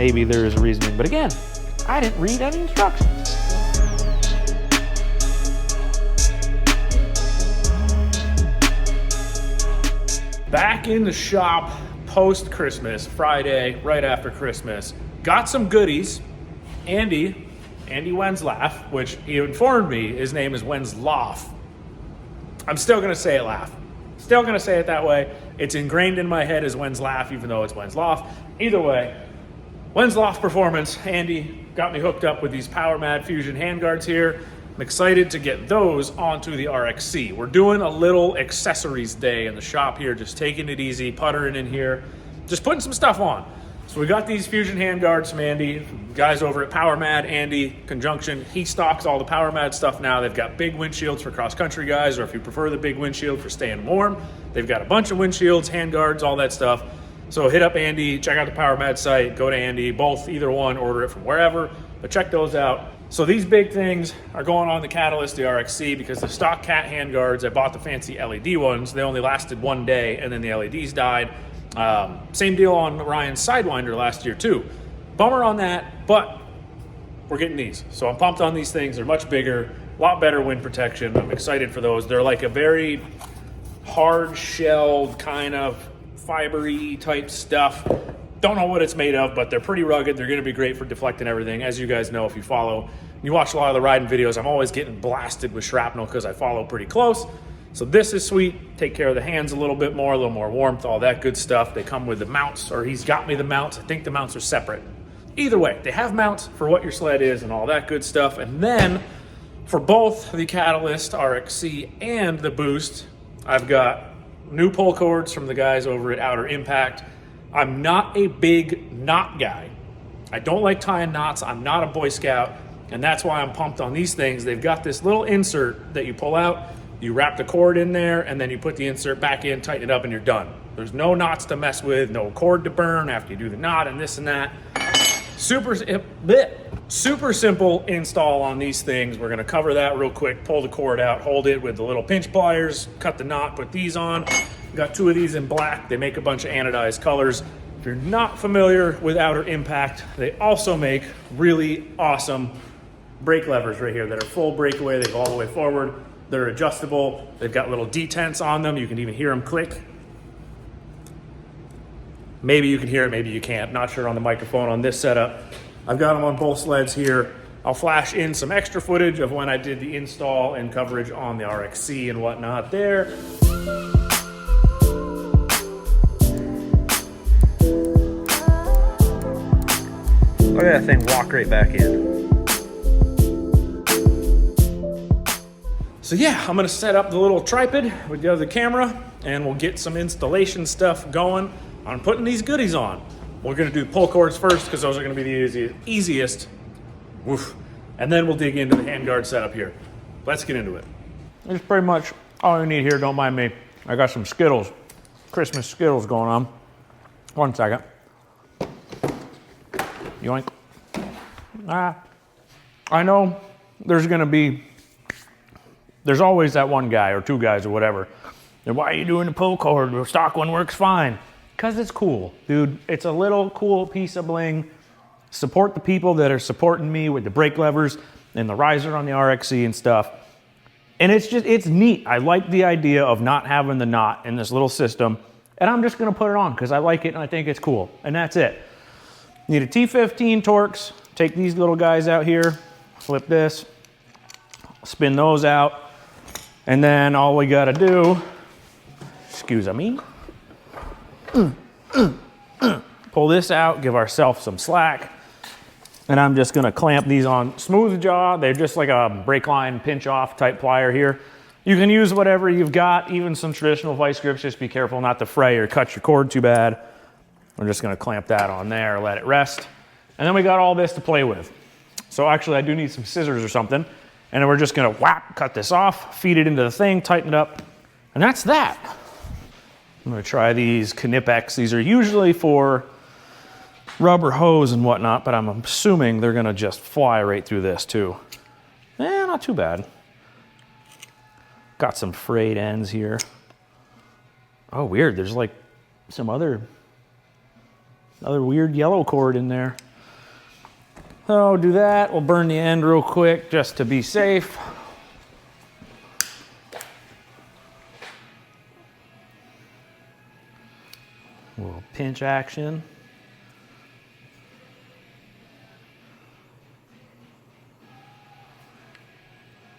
maybe there is a reasoning. But again, I didn't read any instructions. Back in the shop post-Christmas, Friday, right after Christmas. Got some goodies. Andy Wenslaff, which he informed me his name is Wenslaff. I'm still gonna say it Laugh. Still gonna say it that way. It's ingrained in my head as Wenslaff, even though it's Wenslaff. Either way, Wenslaff Performance. Andy got me hooked up with these PowerMadd Fuzion handguards here. I'm excited to get those onto the RXC. We're doing a little accessories day in the shop here, just taking it easy, puttering in here, just putting some stuff on. So we got these Fuzion handguards from Andy, guys over at PowerMadd, Andy, conjunction. He stocks all the PowerMadd stuff now. They've got big windshields for cross-country guys, or if you prefer the big windshield for staying warm, they've got a bunch of windshields, handguards, all that stuff. So hit up Andy, check out the PowerMadd site, go to Andy, both, either one, order it from wherever, but check those out. So these big things are going on the Catalyst, the RXC, because the stock cat handguards, I bought the fancy LED ones, they only lasted one day and then the LEDs died. Same deal on Ryan's Sidewinder last year too. Bummer on that, but we're getting these. So I'm pumped on these things. They're much bigger, a lot better wind protection. I'm excited for those. They're like a very hard shelled kind of fibery type stuff. Don't know what it's made of, but they're pretty rugged. They're gonna be great for deflecting everything. As you guys know, if you follow, you watch a lot of the riding videos, I'm always getting blasted with shrapnel because I follow pretty close. So this is sweet. Take care of the hands a little bit more, a little more warmth, all that good stuff. They come with the mounts, or he's got me the mounts. I think the mounts are separate. Either way, they have mounts for what your sled is and all that good stuff. And then for both the Catalyst RXC and the Boost, I've got new pull cords from the guys over at Outer Impact. I'm not a big knot guy. I don't like tying knots. I'm not a Boy Scout, and that's why I'm pumped on these things. They've got this little insert that you pull out, you wrap the cord in there, and then you put the insert back in, tighten it up, and you're done. There's no knots to mess with, no cord to burn after you do the knot and this and that. Super simple install on these things. We're gonna cover that real quick, pull the cord out, hold it with the little pinch pliers, cut the knot, put these on. Got two of these in black. They make a bunch of anodized colors. If you're not familiar with Outer Impact, they also make really awesome brake levers right here that are full breakaway. They go all the way forward. They're adjustable. They've got little detents on them. You can even hear them click. Maybe you can hear it, maybe you can't. Not sure on the microphone on this setup. I've got them on both sleds here. I'll flash in some extra footage of when I did the install and coverage on the RXC and whatnot there. Look at that thing walk right back in. So yeah, I'm gonna set up the little tripod with the other camera and we'll get some installation stuff going on putting these goodies on. We're gonna do pull cords first because those are gonna be the easiest. Woof. And then we'll dig into the handguard setup here. Let's get into it. That's pretty much all I need here, don't mind me. I got some Skittles, Christmas Skittles going on. One second. Yoink. I know there's always that one guy or two guys or whatever. And why are you doing the pull cord? The stock one works fine. Because it's cool, dude. It's a little cool piece of bling. Support the people that are supporting me with the brake levers and the riser on the RXC and stuff. And it's neat. I like the idea of not having the knot in this little system. And I'm just gonna put it on because I like it and I think it's cool. And that's it. Need a T15 Torx. Take these little guys out here, flip this, spin those out. And then all we gotta do, excuse me, pull this out, give ourselves some slack. And I'm just gonna clamp these on smooth jaw. They're just like a brake line pinch off type plier here. You can use whatever you've got, even some traditional vice grips. Just be careful not to fray or cut your cord too bad. We're just gonna clamp that on there, let it rest. And then we got all this to play with. So actually I do need some scissors or something. And then we're just gonna whap, cut this off, feed it into the thing, tighten it up. And that's that. I'm gonna try these Knipex. These are usually for rubber hose and whatnot, but I'm assuming they're gonna just fly right through this too. Not too bad. Got some frayed ends here. Oh, weird, there's like some other weird yellow cord in there. So do that. We'll burn the end real quick just to be safe. A little pinch action.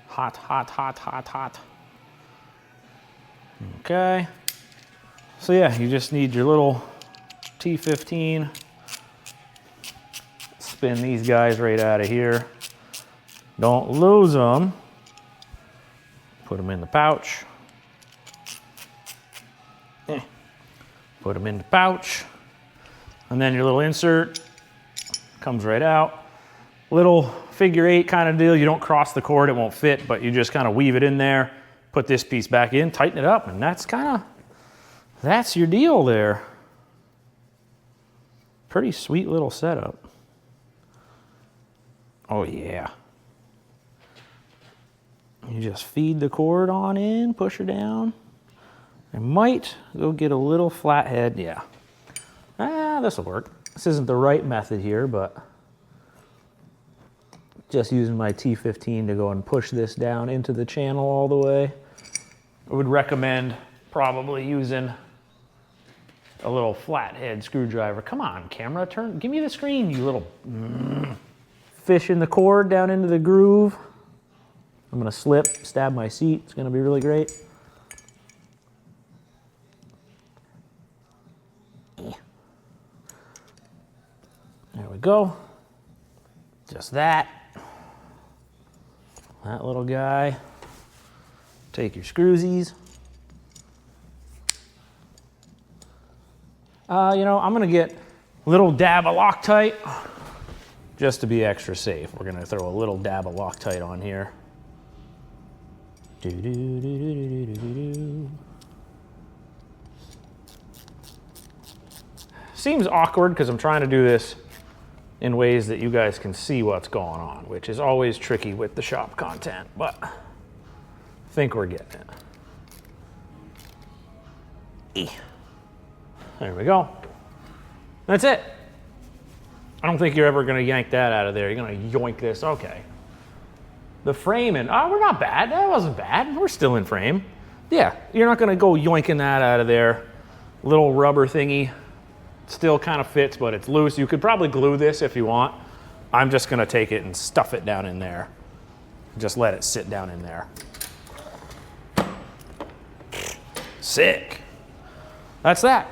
Hot, hot, hot, hot, hot. Okay. So yeah, you just need your little T15. Spin these guys right out of here. Don't lose them. Put them in the pouch. Put them in the pouch. And then your little insert comes right out. Little figure 8 kind of deal. You don't cross the cord, it won't fit, but you just kind of weave it in there, put this piece back in, tighten it up, and that's your deal there. Pretty sweet little setup. Oh yeah. You just feed the cord on in, push her down. I might go get a little flathead, yeah. This will work. This isn't the right method here, but just using my T15 to go and push this down into the channel all the way. I would recommend probably using a little flathead screwdriver. Come on, camera, give me the screen, you little fishing the cord down into the groove. I'm gonna slip, stab my seat. It's gonna be really great. There we go. Just that. That little guy. Take your screwsies. You know, I'm gonna get a little dab of Loctite just to be extra safe. We're gonna throw a little dab of Loctite on here. Seems awkward because I'm trying to do this in ways that you guys can see what's going on, which is always tricky with the shop content, but I think we're getting it. There we go. That's it. I don't think you're ever gonna yank that out of there. You're gonna yoink this, okay. The framing, oh, we're not bad. That wasn't bad. We're still in frame. Yeah, you're not gonna go yoinking that out of there. Little rubber thingy. Still kind of fits, but it's loose. You could probably glue this if you want. I'm just gonna take it and stuff it down in there. Just let it sit down in there. Sick. That's that.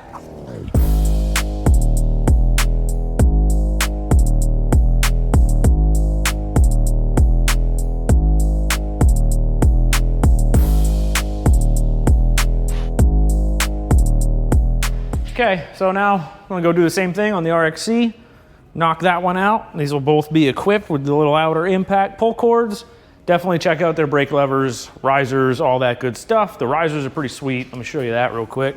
Okay, so now I'm gonna go do the same thing on the RXC, knock that one out. These will both be equipped with the little Outer Impact pull cords. Definitely check out their brake levers, risers, all that good stuff. The risers are pretty sweet. Let me show you that real quick.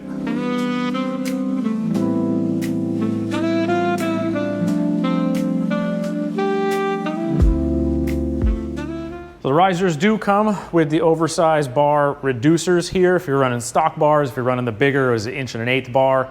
So the risers do come with the oversized bar reducers here. If you're running stock bars, if you're running the bigger, it was an 1 1/8 bar.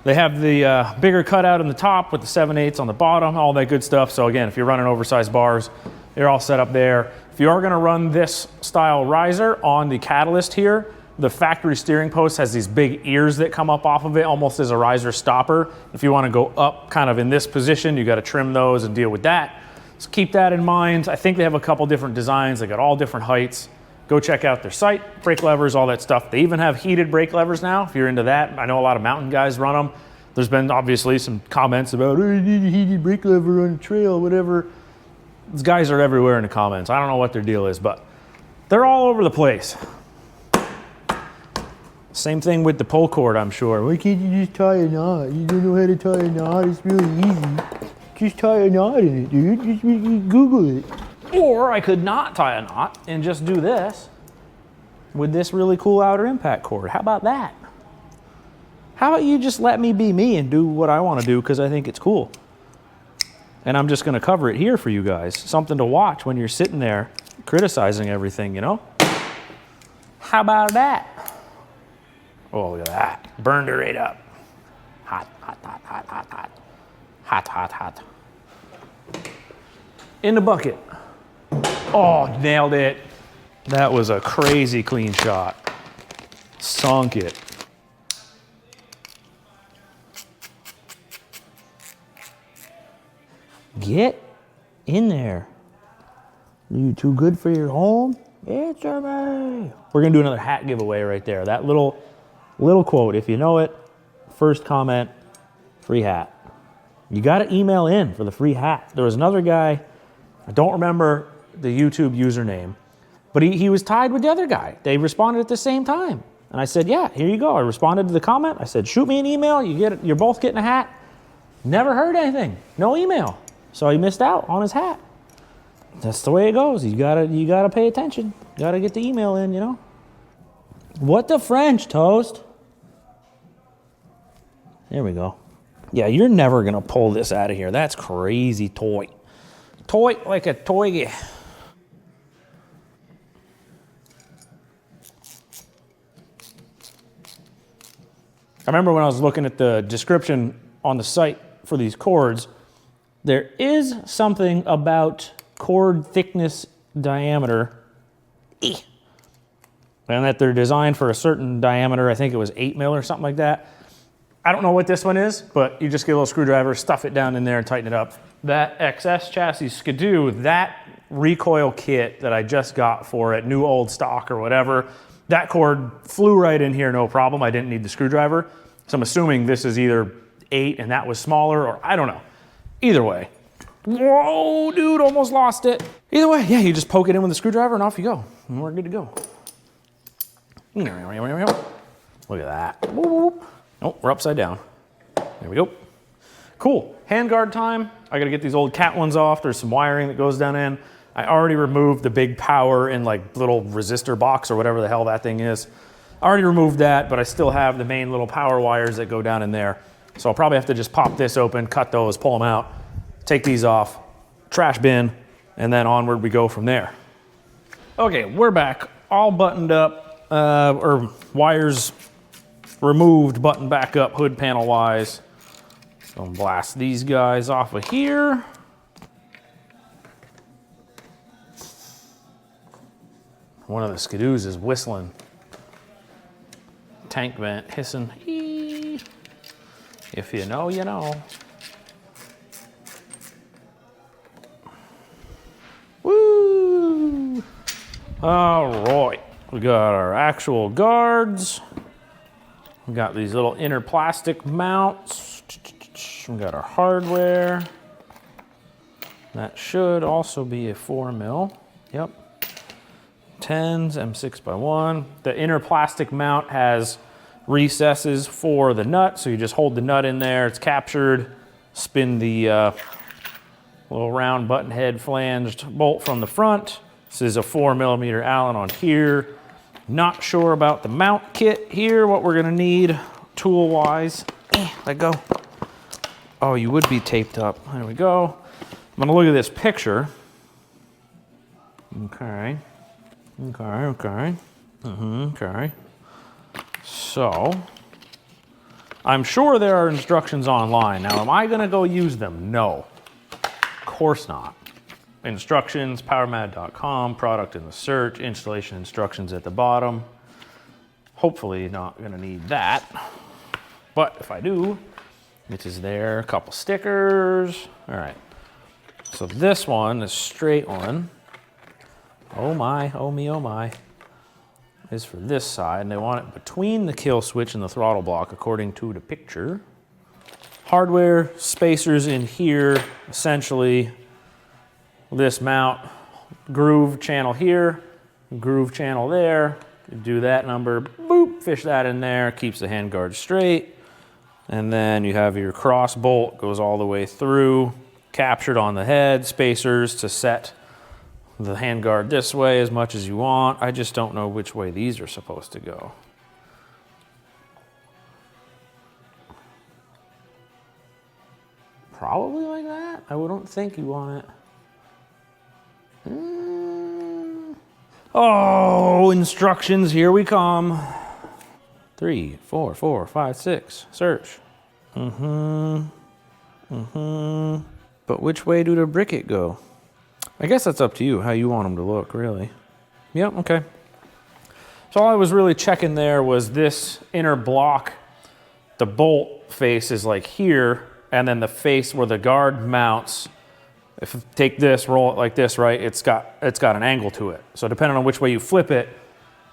They have the bigger cutout in the top with the 7/8 on the bottom, all that good stuff. So again, if you're running oversized bars, they're all set up there. If you are gonna run this style riser on the catalyst here, the factory steering post has these big ears that come up off of it, almost as a riser stopper. If you wanna go up kind of in this position, you gotta trim those and deal with that. So keep that in mind. I think they have a couple different designs. They got all different heights. Go check out their site, brake levers, all that stuff. They even have heated brake levers now, if you're into that. I know a lot of mountain guys run them. There's been obviously some comments about, oh, you need a heated brake lever on a trail, whatever. These guys are everywhere in the comments. I don't know what their deal is, but they're all over the place. Same thing with the pull cord, I'm sure. Why can't you just tie a knot? You don't know how to tie a knot, it's really easy. Just tie a knot in it, dude. Just Google it. Or I could not tie a knot and just do this with this really cool Outer Impact cord. How about that? How about you just let me be me and do what I want to do because I think it's cool. And I'm just going to cover it here for you guys. Something to watch when you're sitting there criticizing everything, you know? How about that? Oh, look at that. Burned her right up. Hot, hot, hot, hot, hot, hot. Hot, hot, hot. in the bucket. Oh, nailed it. That was a crazy clean shot. Sunk it. Get in there. Are you too good for your home? Answer me. We're gonna do another hat giveaway right there. That little quote, if you know it, first comment, free hat. You gotta email in for the free hat. There was another guy, I don't remember the YouTube username, but he was tied with the other guy. They responded at the same time. And I said, yeah, here you go. I responded to the comment. I said, shoot me an email. You're both getting a hat. Never heard anything. No email. So he missed out on his hat. That's the way it goes. You gotta pay attention. You gotta get the email in, you know? What the French, Toast? There we go. Yeah, you're never gonna pull this out of here. That's crazy toy. Toy like a toy. I remember when I was looking at the description on the site for these cords, there is something about cord thickness, diameter, and that they're designed for a certain diameter. I think it was 8 mil or something like that. I don't know what this one is, but you just get a little screwdriver, stuff it down in there and tighten it up. That XS chassis Skidoo, that recoil kit that I just got for it, new old stock or whatever, that cord flew right in here, no problem. I didn't need the screwdriver. So I'm assuming this is either 8 and that was smaller, or I don't know. Either way. Whoa, dude, almost lost it. Either way, yeah, you just poke it in with a screwdriver and off you go. And we're good to go. Look at that. Oh, we're upside down. There we go. Cool, handguard time. I gotta get these old cat ones off. There's some wiring that goes down in. I already removed the big power and like little resistor box or whatever the hell that thing is. I already removed that, but I still have the main little power wires that go down in there. So I'll probably have to just pop this open, cut those, pull them out, take these off, trash bin, and then onward we go from there. Okay, we're back, all buttoned up, or wires removed, buttoned back up hood panel wise. So I'll blast these guys off of here. One of the Skidoos is whistling. Tank vent hissing. Eee. If you know, you know. Woo! All right, we got our actual guards. We got these little inner plastic mounts. We got our hardware. That should also be a 4 mil. Yep. 10s, M6x1. The inner plastic mount has recesses for the nut, so you just hold the nut in there, it's captured, spin the little round button head flanged bolt from the front. This is a 4mm Allen on here. Not sure about the mount kit here, what we're gonna need tool-wise. Let go. Oh, you would be taped up. There we go. I'm gonna look at this picture. Okay. Okay. Okay. So, I'm sure there are instructions online. Now, am I gonna go use them? No, of course not. Instructions, PowerMadd.com, product in the search, installation instructions at the bottom. Hopefully not gonna need that. But if I do, it is there, a couple stickers. All right, so this one, the straight one, oh my, oh me, oh my, is for this side, and they want it between the kill switch and the throttle block, according to the picture. Hardware, spacers in here, essentially. This mount, groove channel here, groove channel there. You do that number, boop, fish that in there, keeps the handguard straight. And then you have your cross bolt, goes all the way through, captured on the head, spacers to set the handguard this way as much as you want. I just don't know which way these are supposed to go. Probably like that. I don't think you want it. Oh, instructions, here we come. 3, 4, 4, 5, 6, search. But which way do the briquet go? I guess that's up to you, how you want them to look, really. Yep, okay. So all I was really checking there was this inner block. The bolt face is like here, and then the face where the guard mounts, if you take this, roll it like this, right, it's got an angle to it. So depending on which way you flip it,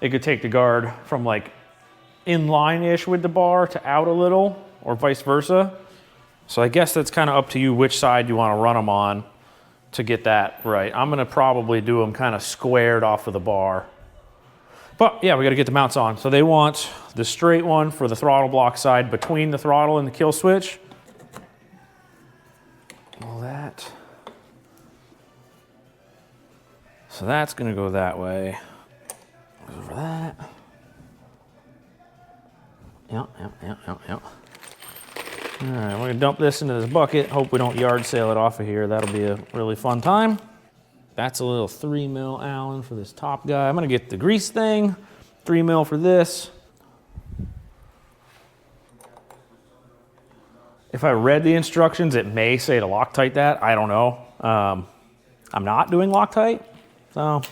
it could take the guard from like in line-ish with the bar to out a little, or vice versa. So I guess that's kind of up to you which side you want to run them on to get that right. I'm gonna probably do them kind of squared off of the bar. But yeah, we gotta get the mounts on. So they want the straight one for the throttle block side between the throttle and the kill switch. All that. So that's gonna go that way. Over that. Yep. All right, we're gonna dump this into this bucket. Hope we don't yard sale it off of here. That'll be a really fun time. That's a little 3 mil Allen for this top guy. I'm gonna get the grease thing, 3 mil for this. If I read the instructions, it may say to Loctite that, I don't know. I'm not doing Loctite, so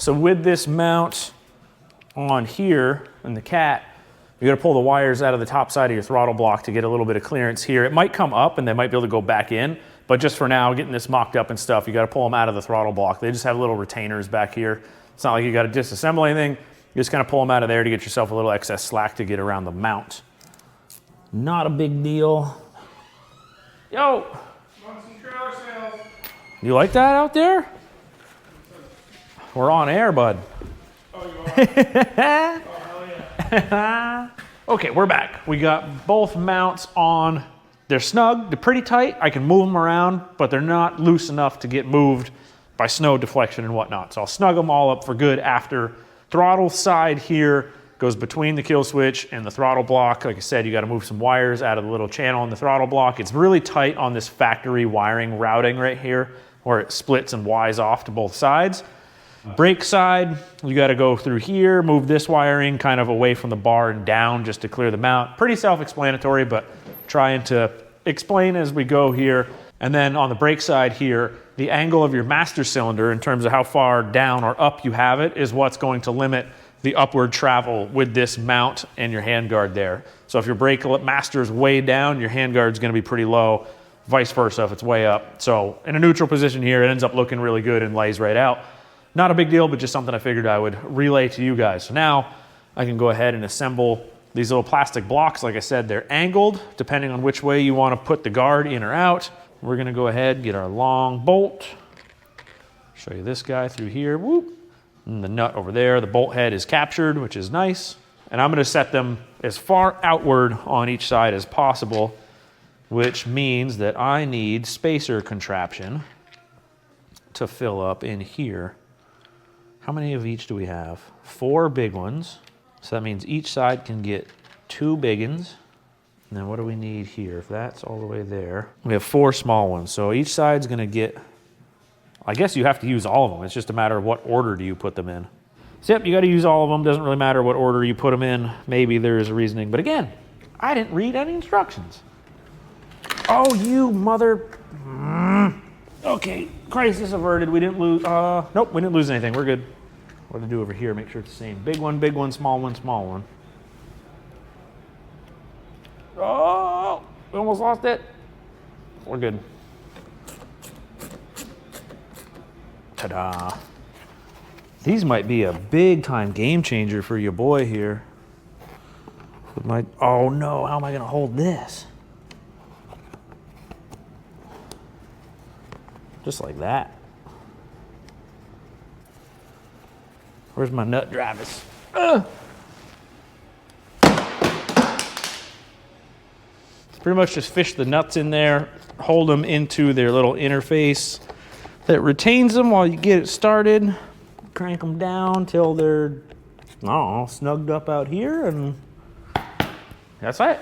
with this mount on here in the cat, you gotta pull the wires out of the top side of your throttle block to get a little bit of clearance here. It might come up and they might be able to go back in, but just for now, getting this mocked up and stuff, you gotta pull them out of the throttle block. They just have little retainers back here. It's not like you gotta disassemble anything. You just kind of pull them out of there to get yourself a little excess slack to get around the mount. Not a big deal. Yo! You like that out there? We're on air, bud. Oh, you are? Oh, hell yeah. Okay, we're back. We got both mounts on. They're snug, they're pretty tight. I can move them around, but they're not loose enough to get moved by snow deflection and whatnot. So I'll snug them all up for good after. Throttle side here goes between the kill switch and the throttle block. Like I said, you gotta move some wires out of the little channel in the throttle block. It's really tight on this factory wiring routing right here, where it splits and Ys off to both sides. Brake side, you gotta go through here, move this wiring kind of away from the bar and down just to clear the mount. Pretty self-explanatory, but trying to explain as we go here. And then on the brake side here, the angle of your master cylinder in terms of how far down or up you have it is what's going to limit the upward travel with this mount and your handguard there. So if your brake master is way down, your handguard is gonna be pretty low, vice versa if it's way up. So in a neutral position here, it ends up looking really good and lays right out. Not a big deal, but just something I figured I would relay to you guys. So now I can go ahead and assemble these little plastic blocks. Like I said, they're angled depending on which way you want to put the guard in or out. We're gonna go ahead, get our long bolt. Show you this guy through here, whoop. And the nut over there, the bolt head is captured, which is nice. And I'm gonna set them as far outward on each side as possible, which means that I need spacer contraption to fill up in here. How many of each do we have? 4 big ones. So that means each side can get 2 big ones. And then what do we need here? If that's all the way there, we have 4 small ones. So each side's gonna get, I guess you have to use all of them. It's just a matter of what order do you put them in. So yep, you gotta use all of them. Doesn't really matter what order you put them in. Maybe there is a reasoning, but again, I didn't read any instructions. Oh, you mother. Okay, crisis averted. We didn't lose, nope, we didn't lose anything. We're good. What to do over here, make sure it's the same. Big one, small one, small one. Oh, we almost lost it. We're good. Ta-da. These might be a big time game changer for your boy here. Oh no, how am I gonna hold this? Just like that. Where's my nut drivers? It's pretty much just fish the nuts in there, hold them into their little interface that retains them while you get it started. Crank them down till they're, I don't know, snugged up out here, and that's it.